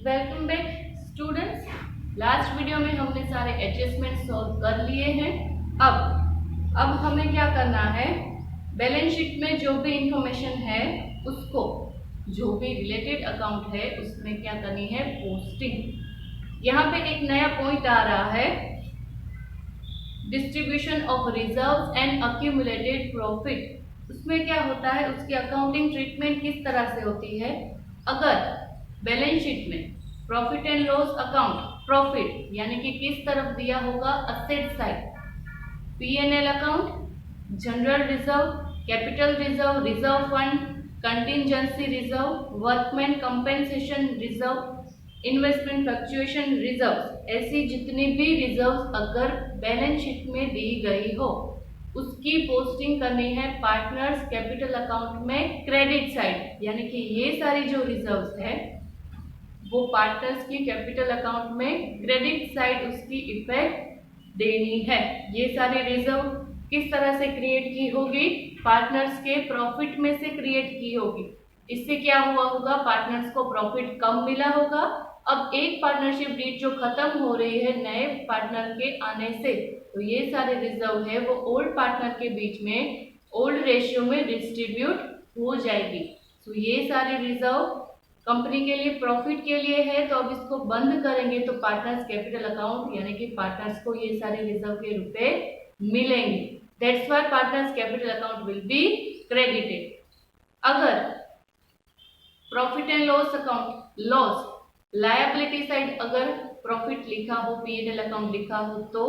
Welcome back students. Last video में हमने सारे एडजस्टमेंट सॉल्व कर लिए हैं। अब हमें क्या करना है, बैलेंस शीट में जो भी इंफॉर्मेशन है उसको, जो भी रिलेटेड अकाउंट है उसमें क्या करनी है, पोस्टिंग। यहाँ पे एक नया पॉइंट आ रहा है, distribution of reserves and accumulated profit. उसमें क्या होता है, उसकी अकाउंटिंग ट्रीटमेंट किस तरह से होती है। अगर बैलेंस शीट में profit and loss account, profit यानी कि किस तरफ दिया होगा, asset side, P&L account, general reserve, capital reserve, reserve fund, contingency reserve, workman compensation reserve, investment fluctuation reserve, ऐसी जितनी भी रिजर्व अगर बैलेंस शीट में दी गई हो उसकी पोस्टिंग करनी है पार्टनर्स कैपिटल अकाउंट में क्रेडिट साइड। यानी कि ये सारी जो रिजर्व्स है वो पार्टनर्स की कैपिटल अकाउंट में क्रेडिट साइड उसकी इफेक्ट देनी है। ये सारी रिजर्व किस तरह से क्रिएट की होगी, पार्टनर्स के प्रॉफिट में से क्रिएट की होगी। इससे क्या हुआ होगा, पार्टनर्स को प्रॉफिट कम मिला होगा। अब एक पार्टनरशिप डीड जो खत्म हो रही है नए पार्टनर के आने से, तो ये सारे रिजर्व है वो ओल्ड पार्टनर के बीच में ओल्ड रेशियो में डिस्ट्रीब्यूट हो जाएगी। तो ये सारे रिजर्व कंपनी के लिए प्रॉफिट के लिए है, तो अब इसको बंद करेंगे तो पार्टनर्स कैपिटल अकाउंट यानी कि पार्टनर्स को ये सारे रिजर्व के रुपए मिलेंगे। That's why partners capital account will be credited. अगर profit and loss account, loss liability side अगर प्रॉफिट लिखा हो, P&L अकाउंट लिखा हो, तो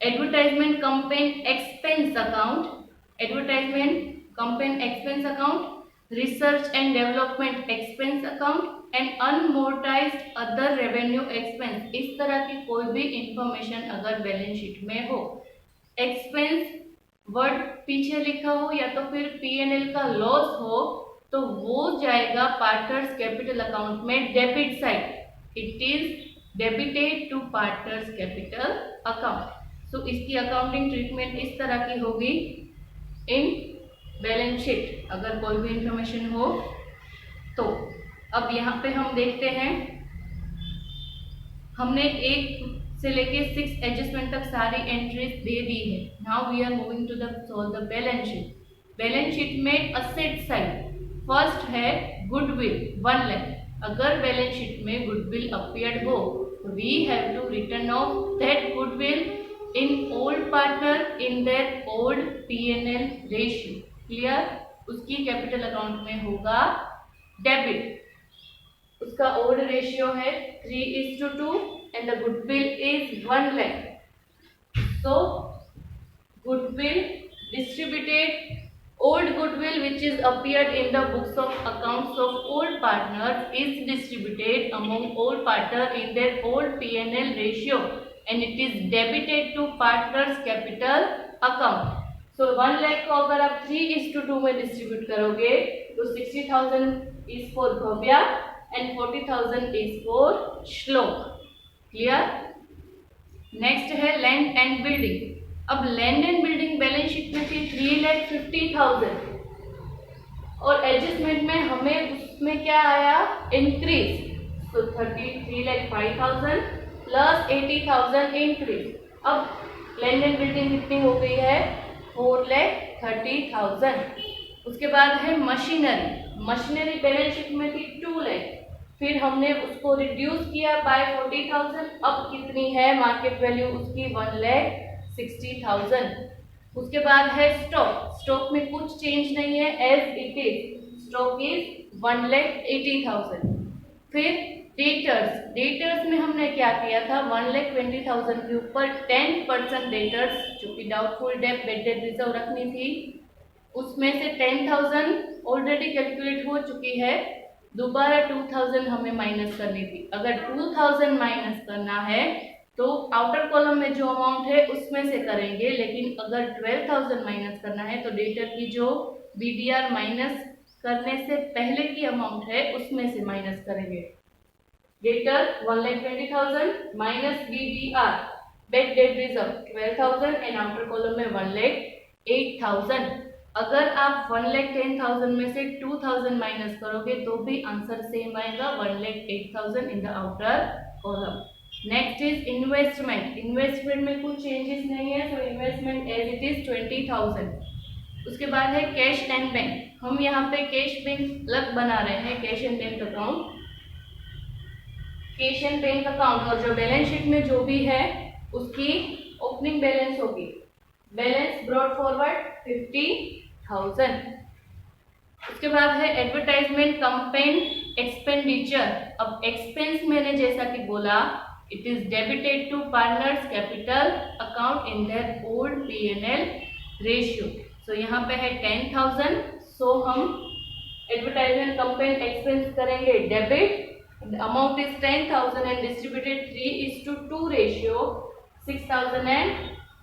advertisement campaign expense account, advertisement campaign expense account, research and development expense account and unamortized other revenue expense. इस तरह की कोई भी इंफॉर्मेशन अगर बैलेंस शीट में हो, एक्सपेंस वर्ड पीछे लिखा हो या तो फिर P&L का लॉस हो, तो वो जाएगा पार्टनर्स कैपिटल अकाउंट में debit side. It is debited to partners capital account. So इसकी अकाउंटिंग ट्रीटमेंट इस तरह की होगी इन बैलेंस शीट अगर कोई भी इंफॉर्मेशन हो तो। अब यहाँ पे हम देखते हैं, हमने 1 से लेके 6 एडजस्टमेंट तक सारी एंट्रीज दे दी है। Now we are moving to the solve the balance sheet. Balance sheet में असेट साइड फर्स्ट है गुडविल 1 लाख। अगर बैलेंस शीट में गुडविल अपीयर्ड हो, we have to return off that goodwill in old partner in their old P&L ratio. Clear? उसकी capital account में होगा debit. उसका old ratio है 3:2 and the goodwill is 1 lakh. So goodwill distributed, old goodwill which is appeared in the books of accounts of old partners is distributed among old partner in their old P&L ratio and it is debited to partners capital account. So 1 lakh को अगर आप 3:2 में distribute करोगे तो 60,000 is for Bhavya and 40,000 is for श्लोक। Clear? Next है land and building. अब land and building balance sheet में थी 3,50,000 और एडजस्टमेंट में हमें उसमें क्या आया, इंक्रीज। तो 3,05,000 प्लस 80,000 इंक्रीज। अब लैंड एंड बिल्डिंग कितनी हो गई है, 4,30,000। उसके बाद है मशीनरी। मशीनरी बैलेंस शीट में थी 2 लाख, फिर हमने उसको रिड्यूस किया बाय 40,000। अब कितनी है मार्केट वैल्यू उसकी, 1,60,000। उसके बाद है स्टॉक। स्टॉक में कुछ चेंज नहीं है, as it is stock is 1,80,000। फिर डेटर्स, डेटर्स में हमने क्या किया था, 1,20,000 के ऊपर 10% डेटर्स जो कि doubtful debt bed date reserve रखनी थी, उसमें से 10,000 ऑलरेडी कैलकुलेट हो चुकी है, दोबारा 2,000 हमें माइनस करनी थी। अगर 2,000 माइनस करना है तो आउटर कॉलम में जो अमाउंट है उसमें से करेंगे, लेकिन अगर 12,000 माइनस करना है तो डेटर की जो BDR माइनस करने से पहले की अमाउंट है उसमें से माइनस करेंगे। Debtor 1,20,000 minus BDR bed date reserve 12,000 and outer column में 1,08,000। अगर आप 1,10,000 में से 2,000 माइनस करोगे तो भी आंसर सेम आएगा, 1,08,000 in the outer column. Next is investment. Investment में कुछ चेंजेस नहीं है, तो इन्वेस्टमेंट एज इट इज 20,000। उसके बाद है कैश एंड बैंक। हम यहाँ पे कैश बैंक अलग बना रहे हैं, cash and bank account, cash and bank account, और जो बैलेंस शीट में जो भी है उसकी ओपनिंग बैलेंस होगी। Balance brought forward 50,000। उसके बाद है एडवर्टाइजमेंट कंपेन एक्सपेंडिचर। अब एक्सपेंस मैंने जैसा कि बोला, it is debited to partners capital account in their old P&L ratio. So यहाँ पे है 10,000, सो हम एडवर्टाइजमेंट कंपेन एक्सपेंस करेंगे debit, the amount is 10,000 and distributed 3:2 ratio 6,000 and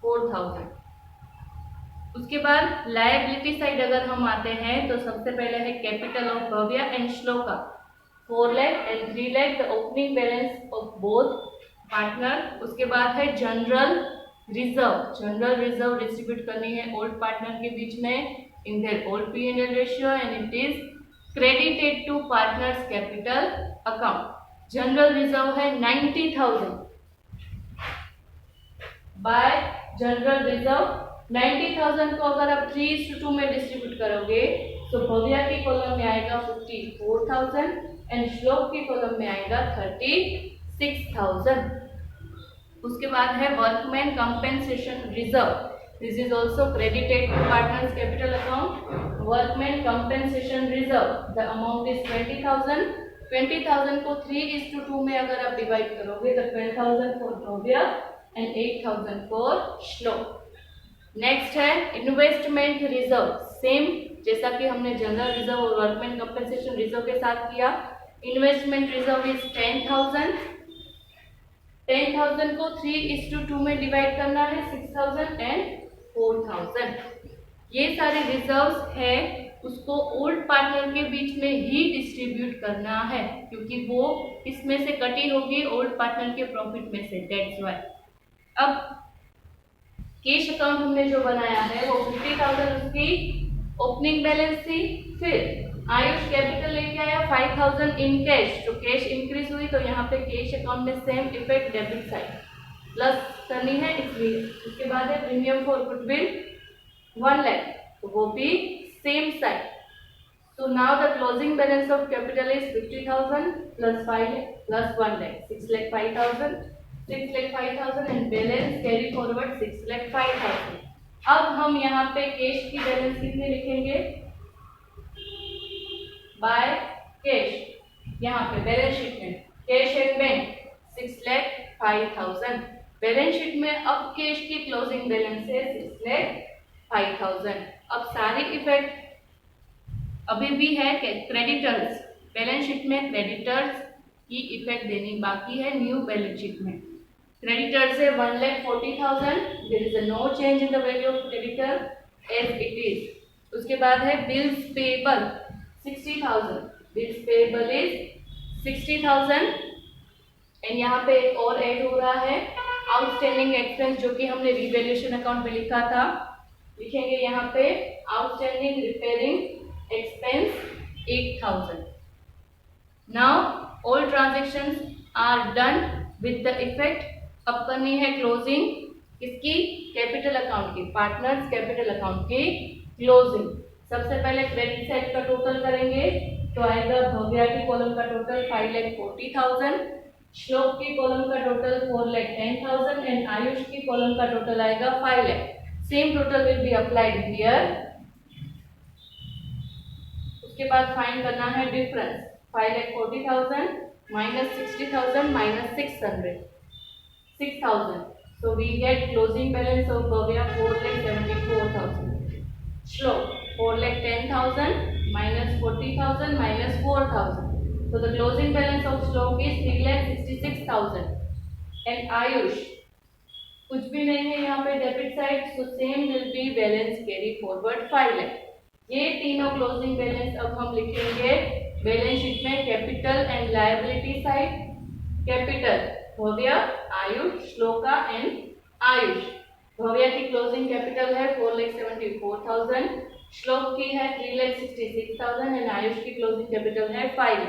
4,000। उसके बाद लायबिलिटी साइड अगर हम आते हैं तो सबसे पहले है capital of Bhavya and Shloka 4 lakh and 3 lakh, the opening balance of both partner. उसके बाद है general reserve. General reserve distribute करनी है ओल्ड पार्टनर के बीच में in their old P&L ratio and it is credited to partners capital account. General reserve है 90,000 bye general reserve. 90,000 को अगर आप 3:2 में डिस्ट्रीब्यूट करोगे तो भव्या की कॉलम में आएगा 54,000 एंड श्लोक की कॉलम में आएगा 36,000। उसके बाद है workman compensation reserve. This is also credited to partners capital account. Workman compensation reserve, the amount is 20,000। 20,000 को 3:2 में अगर आप डिवाइड करोगे तो 12,000 फॉर भव्या एंड 8,000 फॉर श्लोक। नेक्स्ट है इन्वेस्टमेंट रिजर्व। सेम जैसा कि हमने जनरल रिजर्व और वर्कमैन कंपेंसेशन रिजर्व के साथ किया। Investment reserve is 10,000। 10,000 को 3:2 में डिवाइड करना है 6,000 एंड 4,000। ये सारे रिजर्व्स है उसको ओल्ड पार्टनर के बीच में ही डिस्ट्रीब्यूट करना है, क्योंकि वो इसमें से कटी होगी ओल्ड पार्टनर के प्रॉफिट में से, दैट्स व्हाई। अब कैश अकाउंट हमने जो बनाया है वो 50,000 उसकी ओपनिंग बैलेंस थी। फिर आयुष कैपिटल लेके आया 5,000 इन कैश, तो कैश इंक्रीज हुई तो यहाँ पे कैश अकाउंट में same effect debit side plus करनी है इसलिए। उसके बाद है प्रीमियम फॉर गुडविल 1 लाख, तो वो भी same side. So now the closing balance of capital is 50,000 plus 5 plus 1 lakh, 6,05,000, 6,05,000 and balance carry forward 6,05,000। अब हम यहाँ पे कैश की बैलेंस कितनी लिखेंगे? By cash. यहाँ पे बैलेंस शीट में cash and bank 6,05,000। Balance sheet में अब कैश की क्लोजिंग बैलेंस है 6,05,000। अब सारी इफेक्ट अभी भी है क्रेडिटर्स। बैलेंस शीट में क्रेडिटर्स की इफेक्ट देनी बाकी है न्यू बैलेंस शीट में। क्रेडिटर्स है 1,40,000, there is no change in the value of creditor as it is. उसके बाद है bills payable 60,000, bills payable is 60,000 and यहाँ पे एक और ऐड हो रहा है आउटस्टैंडिंग एक्सपेंस, जो कि हमने रिवैल्यूएशन अकाउंट में लिखा था। लिखेंगे यहाँ पे outstanding repairing expense 8,000। Now all transactions are done with the effect। अब करनी है क्लोजिंग किसकी? कैपिटल अकाउंट की, पार्टनर्स कैपिटल अकाउंट की क्लोजिंग। सबसे पहले क्रेडिट साइड का टोटल करेंगे तो आएगा भव्या की कॉलम का टोटल 5,40,000, श्लोक की कॉलम का टोटल 4,10,000 एंड आयुष की कॉलम का टोटल आएगा 5 lakh. Same total will be applied here. उसके बाद फाइंड करना है difference 5,40,000 minus 60,000 minus 6,000। So we get closing balance of Bhavya 4,74,000। Shlok 4,10,000 minus 40,000 minus 4,000। So the closing balance of Shlok is 3,66,000 and Ayush कुछ भी नहीं है यहाँ पे debit side, so same will be balance carry forward 5 lakh. ये तीनों क्लोजिंग बैलेंस अब हम लिखेंगे बैलेंस शीट में capital and liability side. Capital Bhavya, Ayush, shloka and Ayush. Bhavya की क्लोजिंग कैपिटल है 4,74,000, श्लोक की है 3,66,000 एंड आयुष की क्लोजिंग कैपिटल है 5।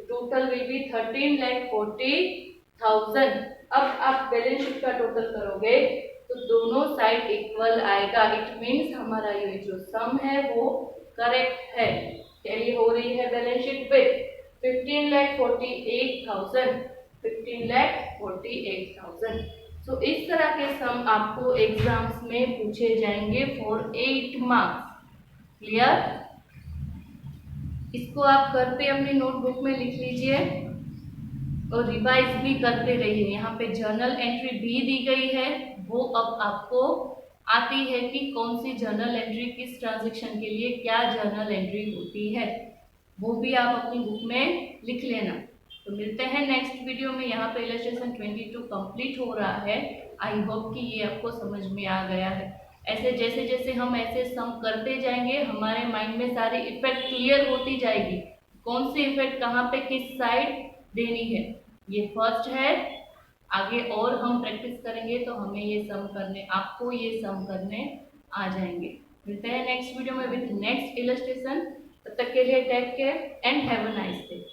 Total will B 13,40,000। अब आप बैलेंस शीट का टोटल करोगे तो दोनों साइड इक्वल आएगा। इट मीन्स हमारा ये जो सम है वो करेक्ट है। टैली हो रही है बैलेंस शीट विद 15,48,000, 15,48,000। तो इस तरह के सम आपको एग्जाम्स में पूछे जाएंगे फॉर 8 मार्क्स। क्लियर? इसको आप घर पे अपनी नोटबुक में लिख लीजिए और रिवाइज भी करते रहिए। यहाँ पे जर्नल एंट्री भी दी गई है, वो अब आपको आती है कि कौन सी जर्नल एंट्री किस ट्रांजैक्शन के लिए क्या जर्नल एंट्री होती है, वो भी आप अपनी बुक में लिख लेना। तो मिलते हैं नेक्स्ट वीडियो में। यहाँ पे इलस्ट्रेशन 22 कंप्लीट हो रहा है। आई होप कि ये आपको समझ में आ गया है। ऐसे जैसे जैसे हम ऐसे सम करते जाएंगे हमारे माइंड में सारी इफेक्ट क्लियर होती जाएगी, कौन सी इफेक्ट कहाँ पे किस साइड देनी है। ये फर्स्ट है, आगे और हम प्रैक्टिस करेंगे तो हमें ये सम करने, आपको ये सम करने आ जाएंगे। मिलते हैं नेक्स्ट वीडियो में विद नेक्स्ट इलस्ट्रेशन। तब तक के लिए take care and have a nice day.